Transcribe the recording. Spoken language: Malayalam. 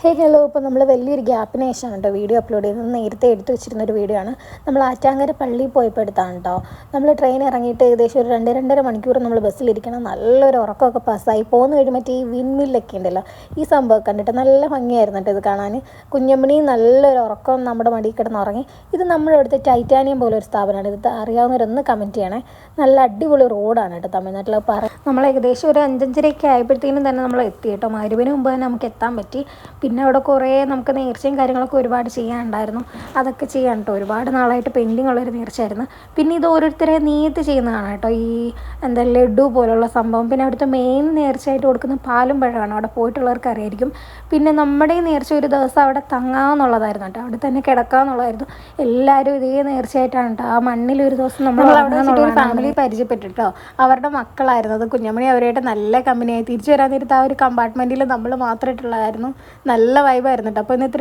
ഹലോ. ഇപ്പോൾ നമ്മൾ വലിയൊരു ഗ്യാപ്പിന് ശേഷമാണ് കേട്ടോ വീഡിയോ അപ്ലോഡ് ചെയ്തത്. നേരത്തെ എടുത്തു വെച്ചിരുന്നൊരു വീഡിയോ ആണ്. നമ്മൾ ആറ്റാങ്കര പള്ളിയിൽ പോയപ്പോൾ എടുത്താണ് കേട്ടോ. നമ്മൾ ട്രെയിൻ ഇറങ്ങിയിട്ട് ഏകദേശം ഒരു 2-2.5 മണിക്കൂർ നമ്മൾ ബസ്സിലിരിക്കണം. നല്ലൊരു ഉറക്കമൊക്കെ പാസ്സായി പോകുന്ന കഴിയുമ്പോൾ മറ്റേ ഈ വിൻമില്ലൊക്കെ ഉണ്ടല്ലോ, ഈ സംഭവം കണ്ടിട്ട് നല്ല ഭംഗിയായിരുന്നു കേട്ടോ ഇത് കാണാൻ. കുഞ്ഞമ്മണി നല്ലൊരു ഉറക്കം നമ്മുടെ മടിയിൽ കിടന്ന് ഉറങ്ങി. ഇത് നമ്മുടെ അടുത്ത് ടൈറ്റാനിയം പോലെ ഒരു സ്ഥാപനമാണ്. ഇത് അറിയാവുന്നവരൊന്ന് കമൻറ്റ് ചെയ്യണേ. നല്ല അടിപൊളി റോഡാണ് കേട്ടോ തമിഴ്നാട്ടിൽ. നമ്മൾ ഏകദേശം ഒരു 5-5:30 ആയപ്പോഴത്തേനും തന്നെ നമ്മൾ എത്തി കേട്ടോ. മഗ്‌രിബിന് മുമ്പ് തന്നെ നമുക്ക് എത്താൻ പറ്റി. പിന്നെ അവിടെ കുറേ നമുക്ക് നേർച്ചയും കാര്യങ്ങളൊക്കെ ഒരുപാട് ചെയ്യാനുണ്ടായിരുന്നു. അതൊക്കെ ചെയ്യാൻ കേട്ടോ. ഒരുപാട് നാളായിട്ട് പെൻഡിങ് ഉള്ളൊരു നേർച്ചയായിരുന്നു. പിന്നെ ഇത് ഓരോരുത്തരെ നീയത്ത് ചെയ്യുന്നതാണ് കേട്ടോ, ഈ ലഡു പോലുള്ള സംഭവം. പിന്നെ അവിടുത്തെ മെയിൻ നേർച്ചയായിട്ട് കൊടുക്കുന്ന പാലും പഴമാണ്. അവിടെ പോയിട്ടുള്ളവർക്ക് അറിയായിരിക്കും. പിന്നെ നമ്മുടെ ഈ നേർച്ച ഒരു ദിവസം അവിടെ തങ്ങാമെന്നുള്ളതായിരുന്നു കേട്ടോ, അവിടെ തന്നെ കിടക്കാമെന്നുള്ളതായിരുന്നു. എല്ലാവരും ഇതേ നേർച്ചയായിട്ടാണ് കേട്ടോ ആ മണ്ണിൽ ഒരു ദിവസം നമ്മൾ അവിടെ ഒരു ഫാമിലി പരിചയപ്പെട്ടിട്ടോ. അവരുടെ മക്കളായിരുന്നു അത്. കുഞ്ഞമ്മണി അവരായിട്ട് നല്ല കമ്പനിയായി. തിരിച്ചു വരാൻ നേരത്ത് ആ ഒരു കമ്പാർട്ട്മെൻറ്റിൽ നമ്മൾ മാത്രമായിട്ടുള്ളതായിരുന്നു. നല്ല വൈബായിരുന്നു കേട്ടോ. അപ്പോൾ ഇന്നത്തെ